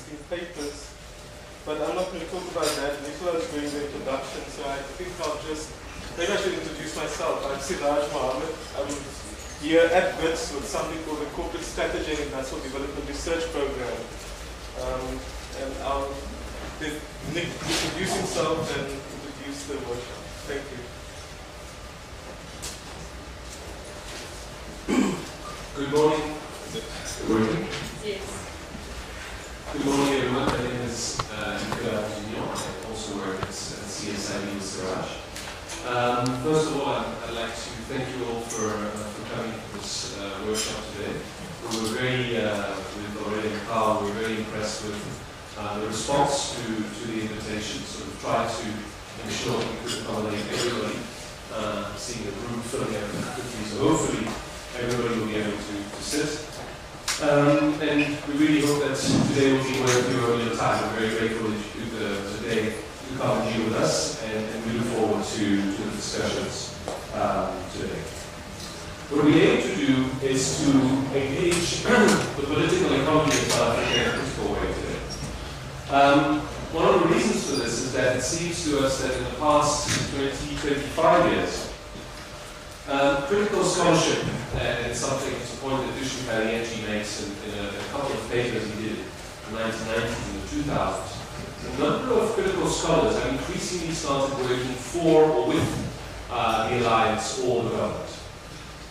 interesting papers. But I'm not going to talk about that. Nicolas is doing the introduction, so I think maybe I should introduce myself. I'm Siraj Mohammed. I'm here at BITS with something called the Corporate Strategy and Industrial Development Research Program. And I'll Nick introduce himself and introduce the workshop. Thank you. Good morning. Is it working? Yes. Good morning, everyone. My name is Nicolas Pons-Vignon. I also work at CSIB with Siraj. First of all, I'd like to thank you all for coming to this workshop today. We were very, with already Carl, we were very impressed with the response to the invitation. So we tried to make sure we could accommodate everybody, seeing the room filling up quickly. So hopefully everybody will be able to sit. And we really hope that today will be worth your time. We're very grateful that you took the day to come and be with us, and we look forward to the discussions today. What we aim to do is to engage the political economy of South Africa in a critical way today. One of the reasons for this is that it seems to us that in the past 20-25 years, critical scholarship, and it's something, it's a point that Dushku Karienchi makes in a couple of papers he did in the 1990s and the 2000s. A number of critical scholars have increasingly started working for or with the alliance or the government.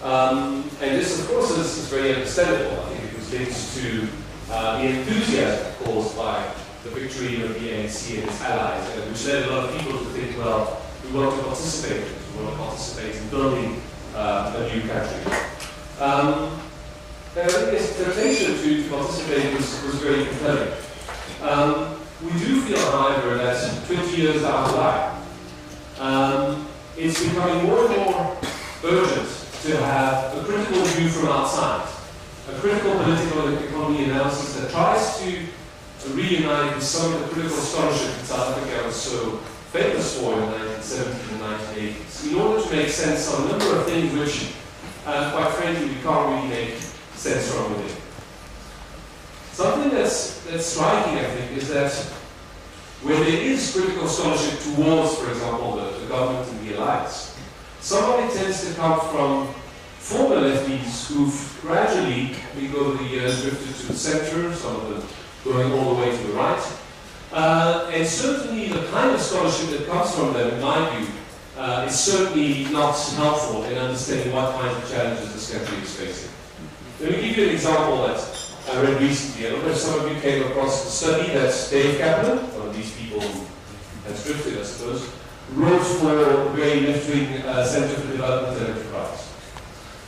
And this, of course, is very understandable. I think it was linked to the enthusiasm caused by the victory of the ANC and its allies, which led a lot of people to think, well, we want to participate in it. We want to participate in building a new country. And I think this temptation to participate was very compelling. We do feel, however, that 20 years down the line, it's becoming more and more urgent to have a critical view from outside, a critical political economy analysis that tries to reunite with some of the critical scholarship that South Africa was so famous for in the 1970s and 1980s, in order to make sense of a number of things which, quite frankly, we can't really make sense from within. Something that's striking, I think, is that where there is critical scholarship towards, for example, the government and the alliance, some of it tends to come from former lefties who've gradually, over the years, drifted to the center, some of them going all the way to the right. And certainly the kind of scholarship that comes from them, in my view, is certainly not helpful in understanding what kinds of challenges this country is facing. Let me give you an example that I read recently. I don't know if some of you came across the study that Dave Kaplan, one of these people who has drifted, I suppose, wrote for the very left-wing Center for Development and Enterprise.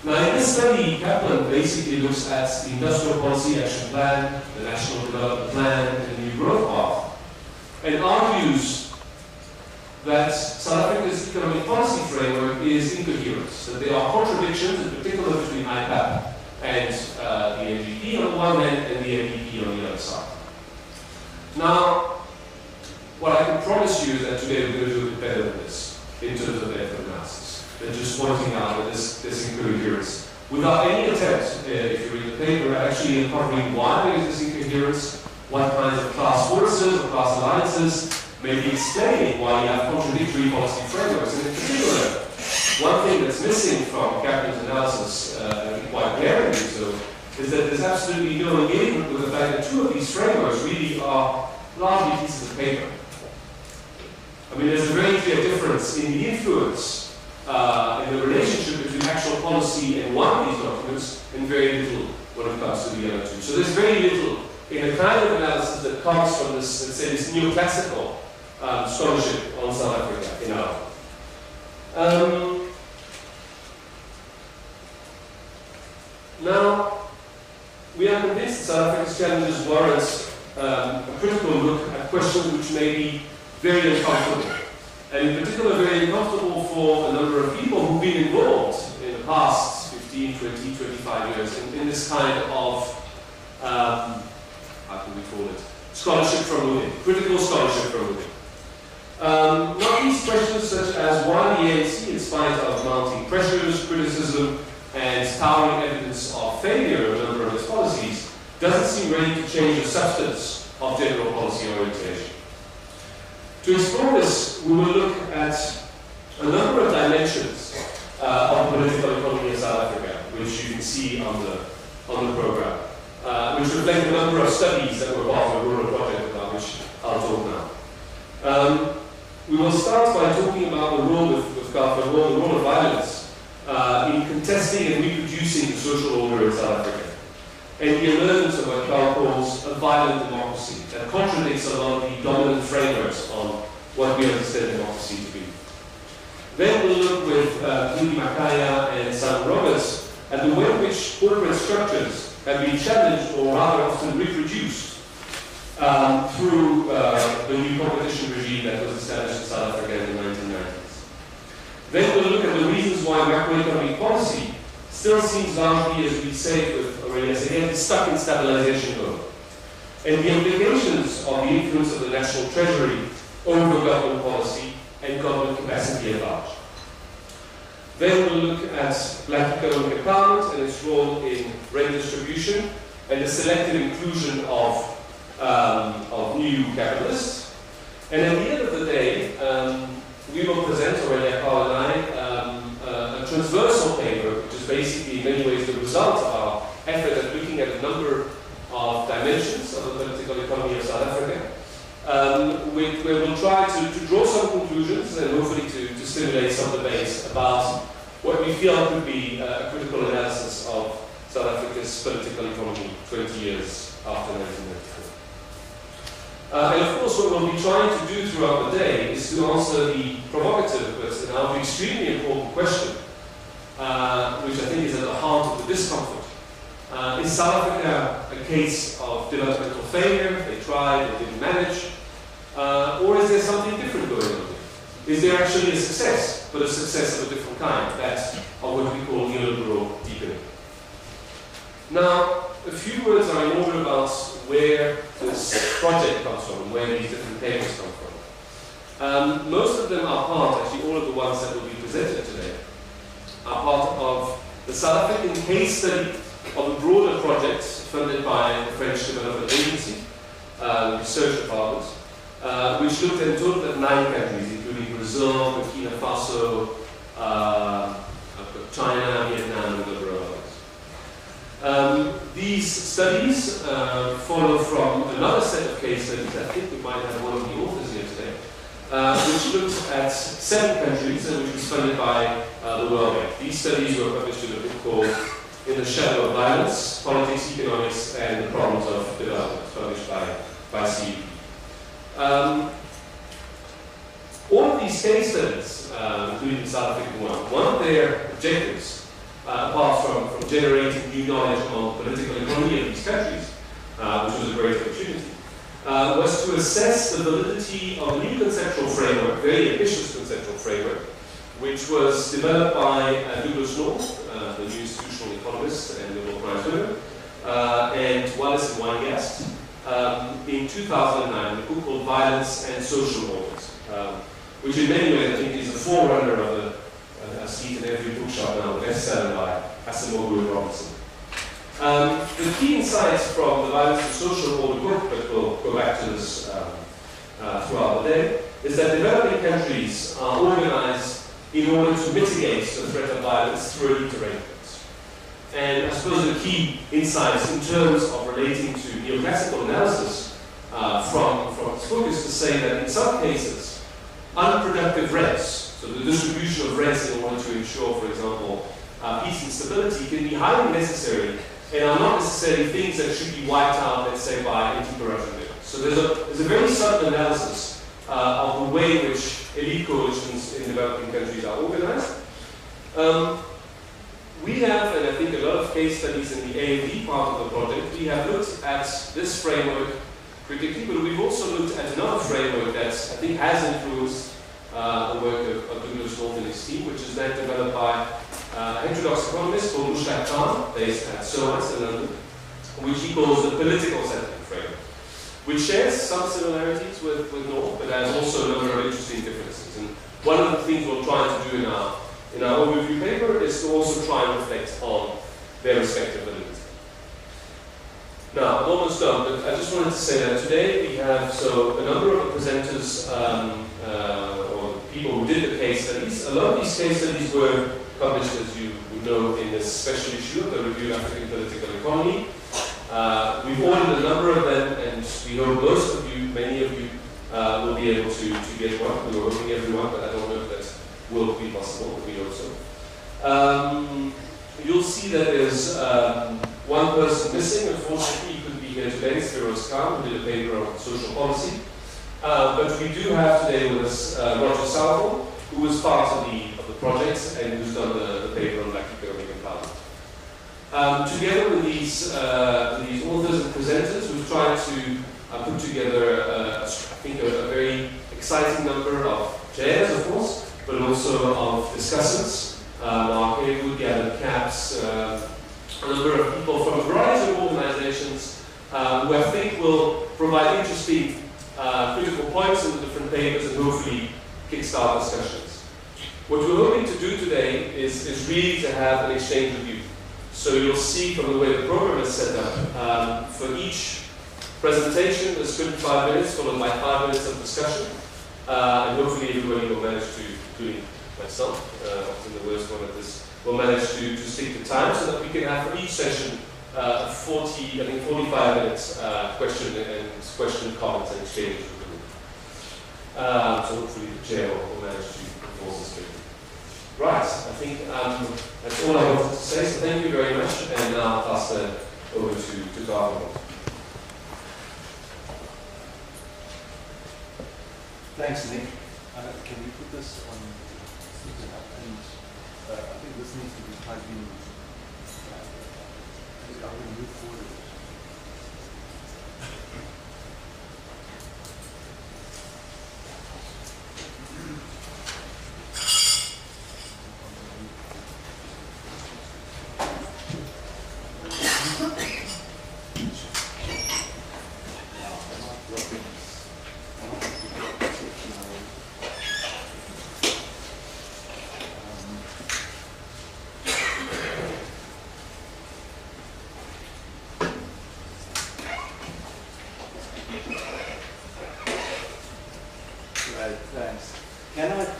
Now, in this study, Kaplan basically looks at the Industrial Policy Action Plan, the National Development Plan, and the New Growth Path, and argues that South Africa's economic policy framework is incoherent, that there are contradictions, in particular between IPAP and the NGP on the one hand and the NDP on the other side. Now, what I can promise you is that today we're going to do a bit better than this in terms of effort analysis, than just pointing out that this incoherence, without any attempt, if you read the paper, actually uncovering why there is this incoherence, what kinds of class forces or class alliances, maybe explaining why you have contradictory policy frameworks. And in particular, one thing that's missing from Kaplan's analysis, I think quite glaringly so, is that there's absolutely no engagement with the fact that two of these frameworks really are largely pieces of paper. I mean, there's a very clear difference in the influence, in the relationship between actual policy and one of these documents, and very little when it comes to the other two. So there's very little in the kind of analysis that comes from this, let's say, this neoclassical scholarship on South Africa, in our. Now, we are convinced that South Africa's challenges warrant a critical look at questions which may be very uncomfortable, and in particular very uncomfortable for a number of people who've been involved in the past 15, 20, 25 years in this kind of, how can we call it, scholarship from within, critical scholarship from within. Not these questions such as why the ANC, in spite of mounting pressures, criticism, and towering evidence of failure of a number of its policies, doesn't seem ready to change the substance of general policy orientation. To explore this, we will look at a number of dimensions of the political economy of South Africa, which you can see on the program, which reflect a number of studies that were part of a rural project about which I'll talk now. We will start by talking about the role with Carl, the role of violence in contesting and reproducing the social order in South Africa, and the emergence of what Carl calls a violent democracy that contradicts a lot of the dominant frameworks on what we understand democracy to be. Then we'll look with Judy Makaya and Simon Roberts at the way in which corporate structures have been challenged or rather often reproduced through the new competition regime that was established in South Africa in the 1990s. Then we'll look at the reasons why macroeconomic policy still seems largely, as we say with Aurelius again, stuck in stabilization mode, and the implications of the influence of the national treasury over government policy and government capacity at large. Then we'll look at black economic empowerment and its role in rent distribution and the selective inclusion of new capitalists. And at the end of the day, we will present, Aurelia, Carl and I, a transversal paper, which is basically in many ways the result of our effort at looking at a number of dimensions of the political economy of South Africa, where we'll try to draw some conclusions and hopefully to stimulate some debates about what we feel could be a critical analysis of South Africa's political economy 20 years after 1994. And of course, what we'll be trying to do throughout the day is to answer the provocative but in our view extremely important question, which I think is at the heart of the discomfort. Is South Africa a case of developmental failure? They tried, they didn't manage. Or is there something different going on here? Is there actually a success, but a success of a different kind? That's of what we call neoliberal deepening. Now, a few words are in order about where this project comes from and where these different papers come from. Most of them are part, actually all of the ones that will be presented today, are part of the South African case study of a broader project funded by the French Development Agency, research department, which looked in total at 9 countries, including Brazil, Burkina Faso, China, Vietnam, and a number of others. These studies follow from another set of case studies. I think we might have one of the authors here today, which looked at 7 countries and which was funded by the World Bank. These studies were published in a book called In the Shadow of Violence, Politics, Economics, and the Problems of Development, published by CEP. All of these case studies, including the South African one of their objectives, apart from generating new knowledge on the political economy of these countries, which was a great opportunity, was to assess the validity of a new conceptual framework, very ambitious conceptual framework, which was developed by Douglas North, the new institutional economist and Nobel Prize winner, and Wallace and Weingast, in 2009, a book called Violence and Social Orders, which in many ways I think is the forerunner of a seat in every bookshop now, the bestseller by Asamoah and Robinson. The key insights from the Violence and Social Order book, but we'll go back to this throughout the day, is that developing countries are organized in order to mitigate the threat of violence through elite arrangements. And I suppose the key insights in terms of relating to neoclassical analysis from this book is to say that in some cases, unproductive rents, so the distribution of rents in order to ensure, for example, peace and stability can be highly necessary and are not necessarily things that should be wiped out, let's say, by anti-corruption measures. So there's a very subtle analysis of the way in which elite coalitions in developing countries are organized. We have, and I think a lot of case studies in the A&D part of the project, we have looked at this framework critically, but we've also looked at another framework that I think has influenced the work of Douglas North and his team, which is then developed by an heterodox economist called Mushtaq Khan, based at SOAS in London, which he calls the political settling framework, which shares some similarities with North, but has also a number of interesting differences. And one of the things we'll try to do in our overview paper is to also try and reflect on their respective validity. Now, I'm almost done, but I just wanted to say that today we have a number of presenters or people who did the case studies. A lot of these case studies were published, as you know, in this special issue of the Review of African Political Economy. We've ordered a number of them, and we hope most of you, many of you, will be able to get one. We were hoping everyone, but I don't know if that will be possible, but we hope so. You'll see that there's one person missing. Unfortunately, he couldn't be here today. It's Feroz Khan, who did a paper on social policy. But we do have today with us Roger Salvo, who was part of the project and who's done the paper on black economic empowerment. Together with these authors and presenters, we've tried to put together, I think, a very exciting number of chairs, of course, but also of discussants. Mark Haywood, Gavin Capps, a number of people from a variety of organizations who I think will provide interesting critical points in the different papers and hopefully kickstart discussions. What we're hoping to do today is really to have an exchange of views. So you'll see from the way the program is set up, for each presentation there's 25 minutes followed by 5 minutes of discussion, and hopefully everybody will manage to, including myself, often the worst one at this, will manage to stick to time so that we can have for each session 45 minutes question, comments, and exchange with the group. So hopefully the chair will manage to enforce this quickly. Right, I think that's all I wanted to say, so thank you very much, and now I'll pass it over to Darwin. Thanks, Nick. Can we put this on? And I think this needs to be plugged in. I will move forward.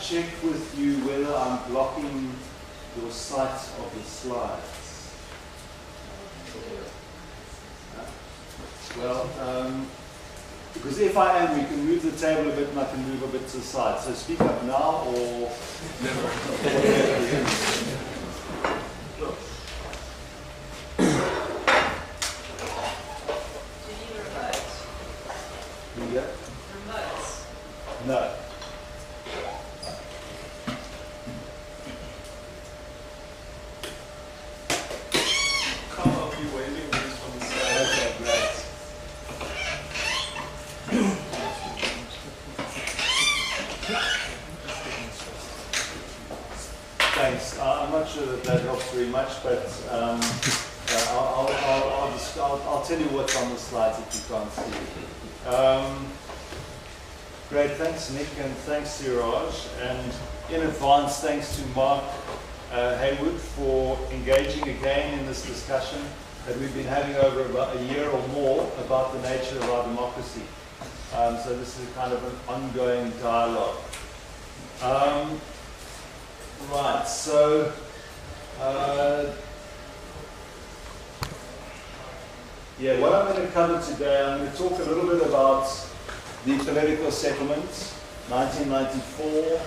Check with you whether I'm blocking your sight of the slides. Well, because if I am, we can move the table a bit and I can move a bit to the side. So speak up now or never. No. Thanks. I'm not sure that helps very much, but I'll tell you what's on the slides if you can't see. Great, thanks Nick, and thanks Siraj, and in advance thanks to Mark Haywood for engaging again in this discussion that we've been having over about a year or more about the nature of our democracy. So this is kind of an ongoing dialogue. Right, so yeah, what I'm going to cover today, I'm going to talk a little bit about the political settlement, 1994,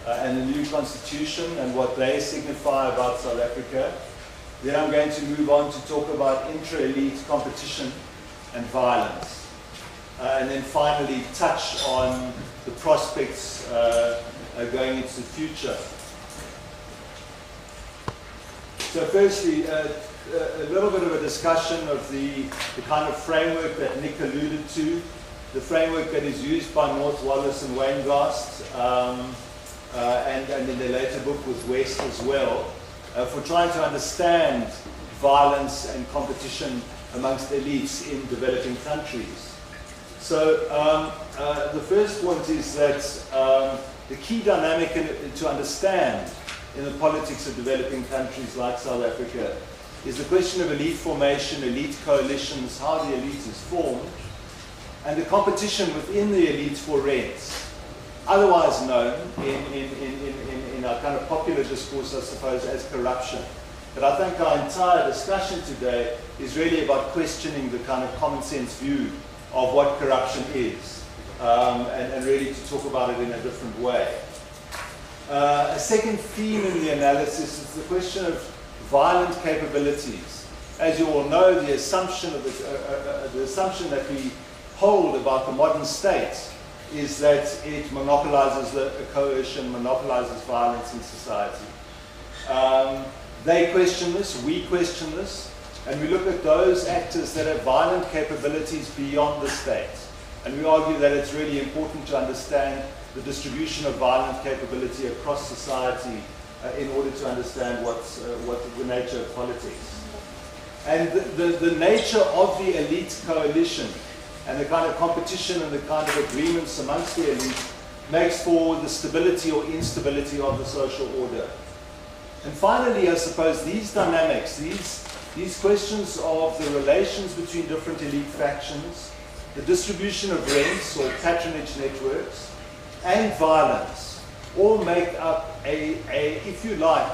and the new constitution and what they signify about South Africa. Then I'm going to move on to talk about intra-elite competition and violence. And then finally touch on the prospects going into the future. So firstly, a little bit of a discussion of the kind of framework that Nick alluded to, the framework that is used by North Wallace and Waingast, and in their later book with West as well, for trying to understand violence and competition amongst elites in developing countries. So the first point is that the key dynamic to understand in the politics of developing countries like South Africa is the question of elite formation, elite coalitions, how the elite is formed, and the competition within the elite for rents, otherwise known in our kind of popular discourse, I suppose, as corruption. But I think our entire discussion today is really about questioning the kind of common sense view of what corruption is, and really to talk about it in a different way. A second theme in the analysis is the question of violent capabilities. As you all know, the assumption that we hold about the modern state is that it monopolizes the coercion, monopolizes violence in society. They question this, we question this, and we look at those actors that have violent capabilities beyond the state. And we argue that it's really important to understand the distribution of violent capability across society in order to understand what the nature of politics. And the nature of the elite coalition and the kind of competition and the kind of agreements amongst the elite makes for the stability or instability of the social order. And finally, I suppose these dynamics, these questions of the relations between different elite factions, the distribution of rents or patronage networks, and violence all make up if you like,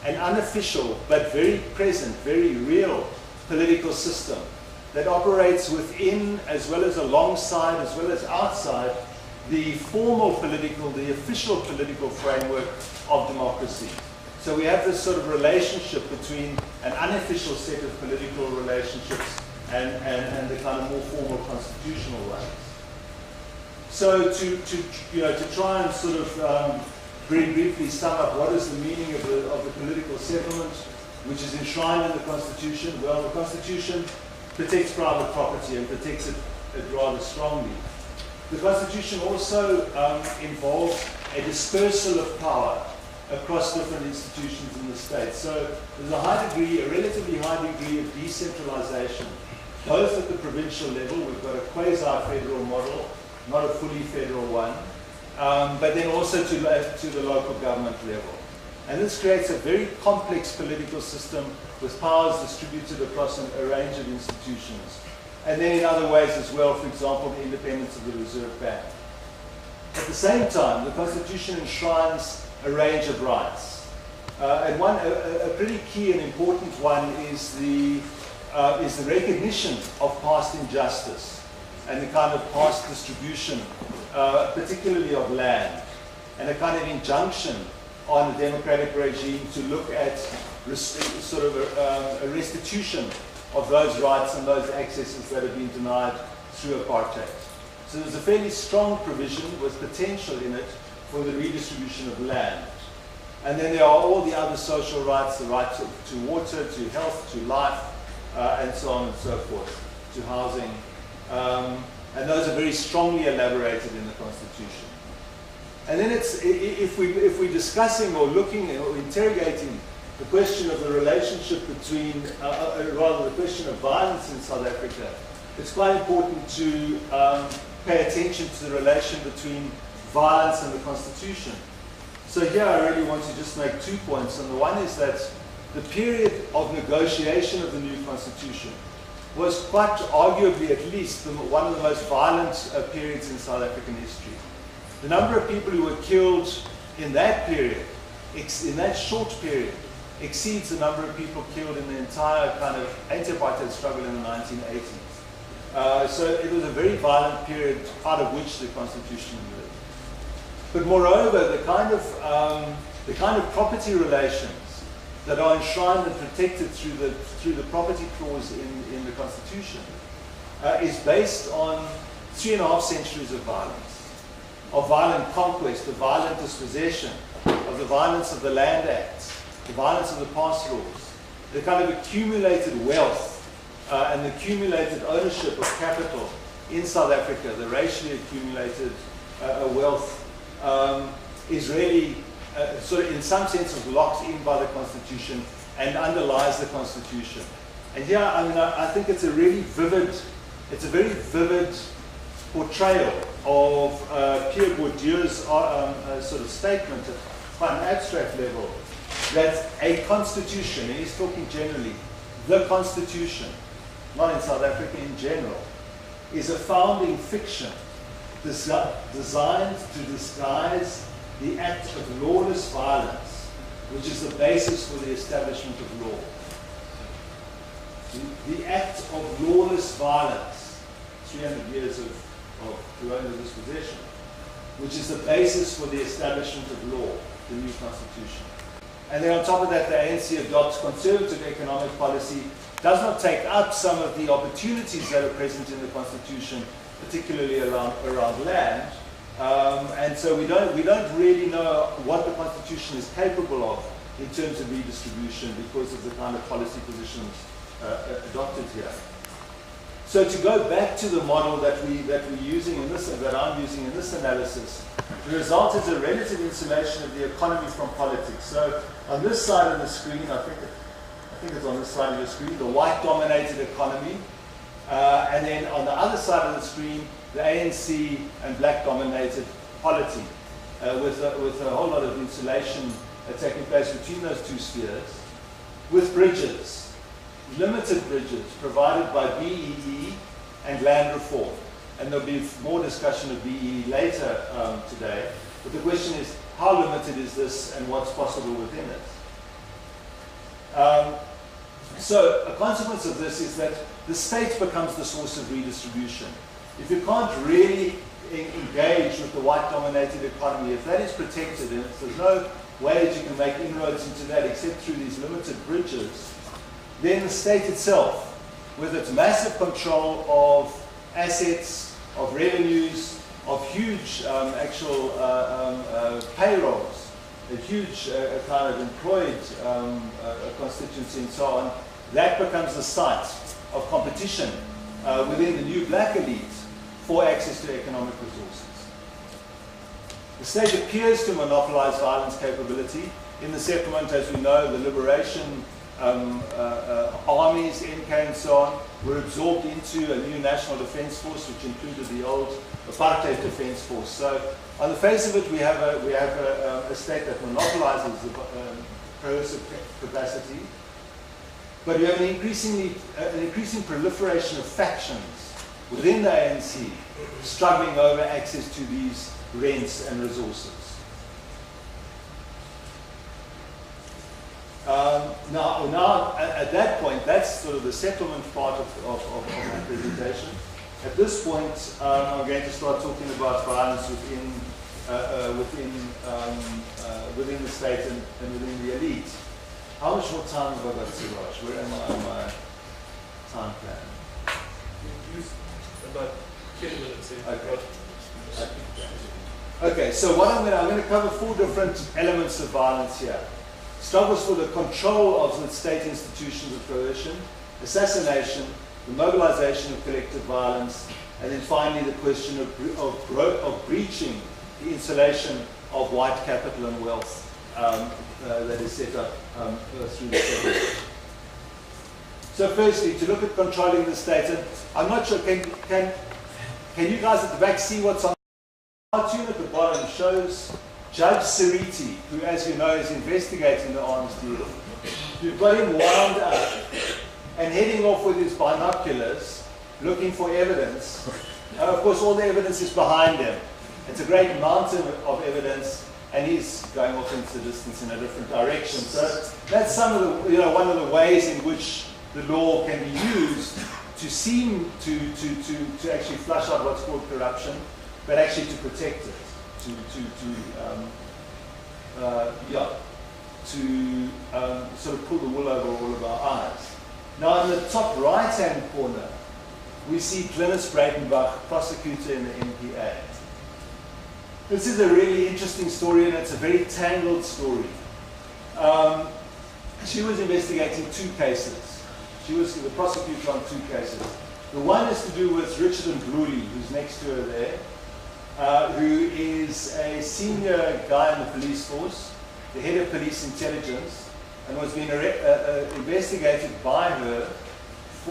an unofficial but very present, very real political system that operates within as well as alongside as well as outside the formal political, the official political framework of democracy. So we have this sort of relationship between an unofficial set of political relationships and the kind of more formal constitutional ones. So to try and sort of very briefly sum up what is the meaning of the political settlement, which is enshrined in the Constitution. Well, the Constitution protects private property and protects it rather strongly. The Constitution also involves a dispersal of power across different institutions in the state. So there's a relatively high degree of decentralization, both at the provincial level. We've got a quasi-federal model, not a fully federal one, but then also to the local government level. And this creates a very complex political system with powers distributed across a range of institutions. And then in other ways as well, for example, the independence of the Reserve Bank. At the same time, the Constitution enshrines a range of rights. And a pretty key and important one is the recognition of past injustice and the kind of past distribution, particularly of land, and a kind of injunction on the democratic regime to look at a restitution of those rights and those accesses that have been denied through apartheid. So there's a fairly strong provision with potential in it for the redistribution of land. And then there are all the other social rights, the right to water, to health, to life, and so on and so forth, to housing. And those are very strongly elaborated in the Constitution. And then if we're discussing or looking or interrogating the question of the relationship between, rather the question of violence in South Africa, it's quite important to pay attention to the relation between violence and the Constitution. So here I really want to just make 2 points. And the one is that the period of negotiation of the new Constitution was quite arguably at least one of the most violent periods in South African history. The number of people who were killed in that period, in that short period, exceeds the number of people killed in the entire kind of anti-apartheid struggle in the 1980s. So it was a very violent period, out of which the Constitution lived. But moreover, the kind of property relations that are enshrined and protected through the property clause in the Constitution is based on 3.5 centuries of violence, of violent conquest, of violent dispossession, of the violence of the Land Act, the violence of the pass laws, the kind of accumulated wealth and the accumulated ownership of capital in South Africa, the racially accumulated wealth is really sort of in some sense was locked in by the Constitution and underlies the Constitution. And here, I think it's a very vivid portrayal of Pierre Bourdieu's sort of statement at quite an abstract level, that a constitution, and he's talking generally, the Constitution, not in South Africa in general, is a founding fiction designed to disguise the act of lawless violence, which is the basis for the establishment of law. The act of lawless violence, 300 years of colonial dispossession, which is the basis for the establishment of law, the new constitution. And then on top of that, the ANC adopts conservative economic policy, does not take up some of the opportunities that are present in the constitution, particularly around land. And so we don't really know what the constitution is capable of in terms of redistribution because of the kind of policy positions adopted here. So to go back to the model that we're using in this, that I'm using in this analysis, the result is a relative insulation of the economy from politics. So on this side of the screen, I think it's on this side of the screen, the white-dominated economy, and then on the other side of the screen, the ANC and black-dominated polity, with a whole lot of insulation taking place between those two spheres, with bridges. Limited bridges provided by BEE and land reform. And there'll be more discussion of BEE later today. But the question is, how limited is this and what's possible within it? So a consequence of this is that the state becomes the source of redistribution. If you can't really engage with the white-dominated economy, if that is protected and if there's no way that you can make inroads into that except through these limited bridges, then the state itself, with its massive control of assets, of revenues, of huge actual payrolls, a huge kind of employed constituency and so on, that becomes the site of competition within the new black elite for access to economic resources. The state appears to monopolize violence capability. In the settlement, as we know, the liberation armies, MK and so on, were absorbed into a new national defense force, which included the old apartheid defense force. So, on the face of it, we have a state that monopolizes the coercive capacity, but we have an increasing proliferation of factions within the ANC struggling over access to these rents and resources. Now, at that point, that's sort of the settlement part of my presentation. At this point, I'm going to start talking about violence within the state and within the elite. How much more time have I got, Siraj? Where am I on my time plan? You used about 10 minutes. Okay. Okay, so what I'm going to cover 4 different elements of violence here. Struggles for the control of the state institutions of coercion, assassination, the mobilization of collective violence, and then finally the question of breaching the insulation of white capital and wealth that is set up through the settlement. So firstly, to look at controlling the state, and I'm not sure, can you guys at the back see what's on the cartoon at the bottom? Shows Judge Sariti, who, as you know, is investigating the arms deal. You've got him wound up and heading off with his binoculars, looking for evidence. Of course, all the evidence is behind him. It's a great mountain of evidence, and he's going off into the distance in a different direction. So that's some of the, one of the ways in which the law can be used to seem to actually flush out what's called corruption, but actually to protect it. Sort of pull the wool over all of our eyes. Now, in the top right-hand corner, we see Glynis Breitenbach, prosecutor in the NPA. This is a really interesting story, and it's a very tangled story. She was investigating 2 cases. She was the prosecutor on 2 cases. The one is to do with Richard Ndluli, who's next to her there, who is a senior guy in the police force, the head of police intelligence, and was being investigated by her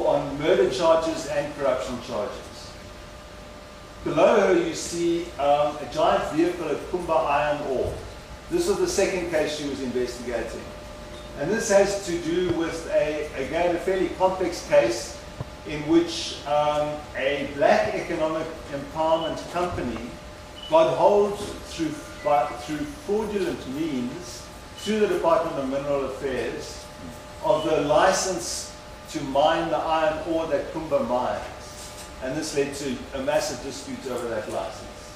on murder charges and corruption charges. Below her you see a giant vehicle at Kumba Iron Ore. This was the second case she was investigating. And this has to do with, again, a fairly complex case in which a black economic empowerment company got hold through fraudulent means, through the Department of Mineral Affairs, of the license to mine the iron ore that Kumba mines. And this led to a massive dispute over that license.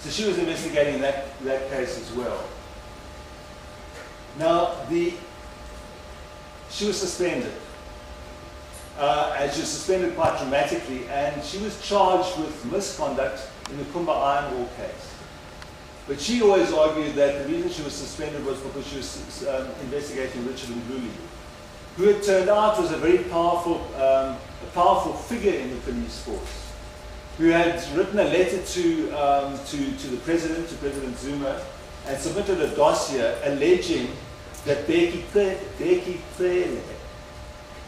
So she was investigating that case as well. Now, she was suspended. And she was suspended quite dramatically, and she was charged with misconduct in the Kumba iron ore case. But she always argued that the reason she was suspended was because she was investigating Richard Ndluli, who it turned out was a very powerful figure in the police force, who had written a letter to the president, to President Zuma, and submitted a dossier alleging that Bheki Cele,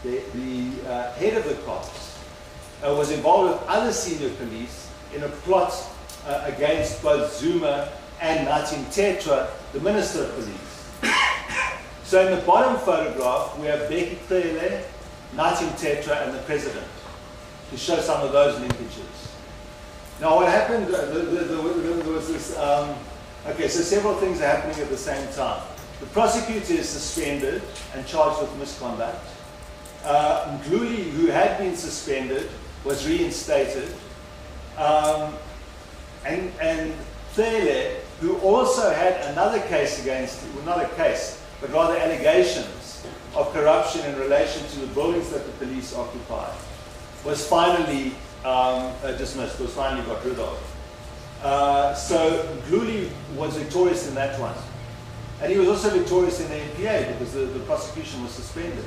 the head of the cops, was involved with other senior police in a plot against both Zuma and Nathi Mthethwa, the Minister of Police. So in the bottom photograph, we have Bheki Cele, Nathi Mthethwa, and the President, to show some of those linkages. Now what happened, there was this, okay, so several things are happening at the same time. The prosecutor is suspended and charged with misconduct. Ndluli, who had been suspended, was reinstated. And Cele, who also had another case against, well, not a case, but rather allegations of corruption in relation to the buildings that the police occupied, was finally dismissed, was finally got rid of. So Ndluli was victorious in that one. And he was also victorious in the NPA because the prosecution was suspended.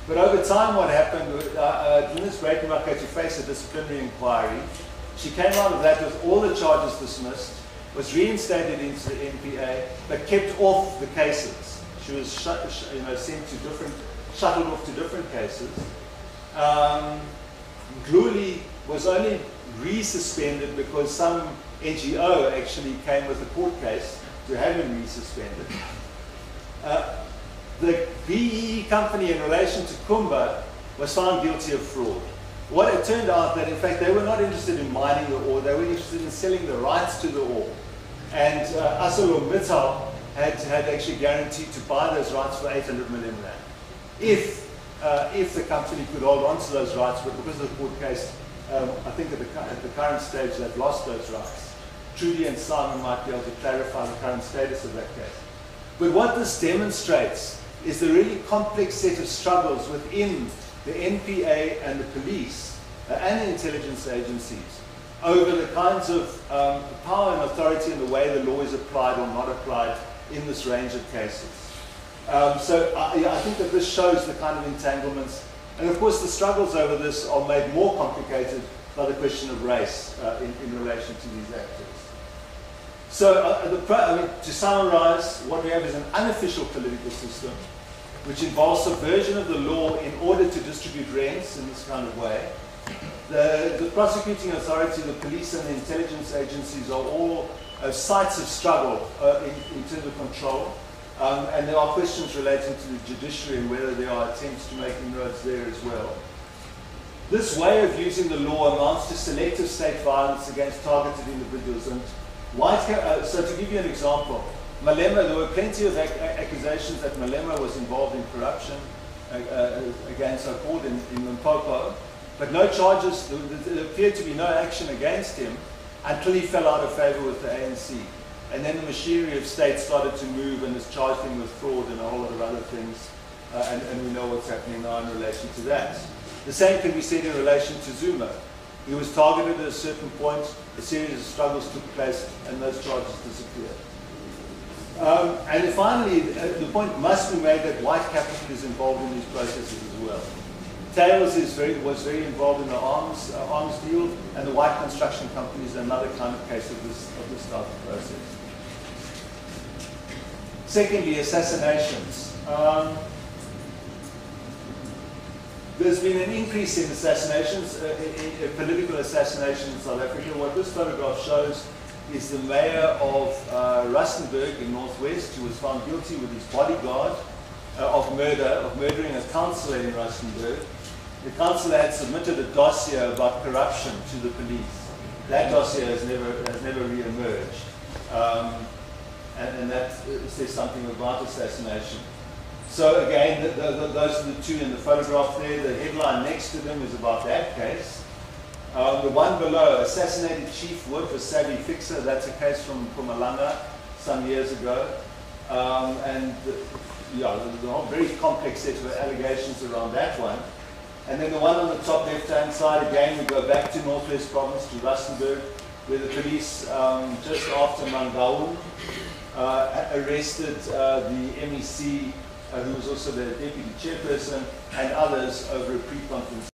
But over time what happened, Glynis Breitenbach had to face a disciplinary inquiry. She came out of that with all the charges dismissed, was reinstated into the NPA, but kept off the cases. She was sent to shuttled off to different cases. Ndluli was only resuspended because some NGO actually came with a court case to have him resuspended. The BEE company in relation to Kumba was found guilty of fraud. What it turned out that in fact they were not interested in mining the ore, they were interested in selling the rights to the ore. And ArcelorMittal had actually guaranteed to buy those rights for 800 million rand. If the company could hold on to those rights, but because of the court case, I think at the current stage they've lost those rights. Trudy and Simon might be able to clarify the current status of that case. But what this demonstrates is the really complex set of struggles within the NPA and the police and the intelligence agencies over the kinds of power and authority and the way the law is applied or not applied in this range of cases. So I think that this shows the kind of entanglements. And of course the struggles over this are made more complicated by the question of race in relation to these actors. So to summarize, what we have is an unofficial political system which involves subversion of the law in order to distribute rents in this kind of way. The prosecuting authority, the police and the intelligence agencies are all sites of struggle in terms of control. And there are questions relating to the judiciary and whether there are attempts to make inroads there as well. This way of using the law amounts to selective state violence against targeted individuals. And so to give you an example, Malema, there were plenty of accusations that Malema was involved in corruption, again so-called in Limpopo, but no charges, there appeared to be no action against him until he fell out of favor with the ANC. And then the machinery of state started to move and has charged him with fraud and a whole lot of other things, and we know what's happening now in relation to that. The same can be said in relation to Zuma. He was targeted at a certain point, a series of struggles took place, and those charges disappeared. And then finally, the point must be made that white capital is involved in these processes as well. Tails was very involved in the arms deal, and the white construction company is another kind of case of this type of process. Secondly, assassinations. There's been an increase in assassinations, in political assassination in South Africa. What this photograph shows is the mayor of Rustenburg in Northwest, who was found guilty with his bodyguard of murdering a councillor in Rustenburg. The councillor had submitted a dossier about corruption to the police. That dossier has never re-emerged. And that says something about assassination. So again, those are the two in the photograph there. The headline next to them is about that case. The one below, assassinated chief whip, a savvy fixer. That's a case from Mpumalanga some years ago. And the whole very complex set of allegations around that one. And then the one on the top left-hand side, again, we go back to Northwest Province, to Rustenburg, where the police, just after Mangaung, arrested the MEC, who was also the deputy chairperson, and others over a pre-conference.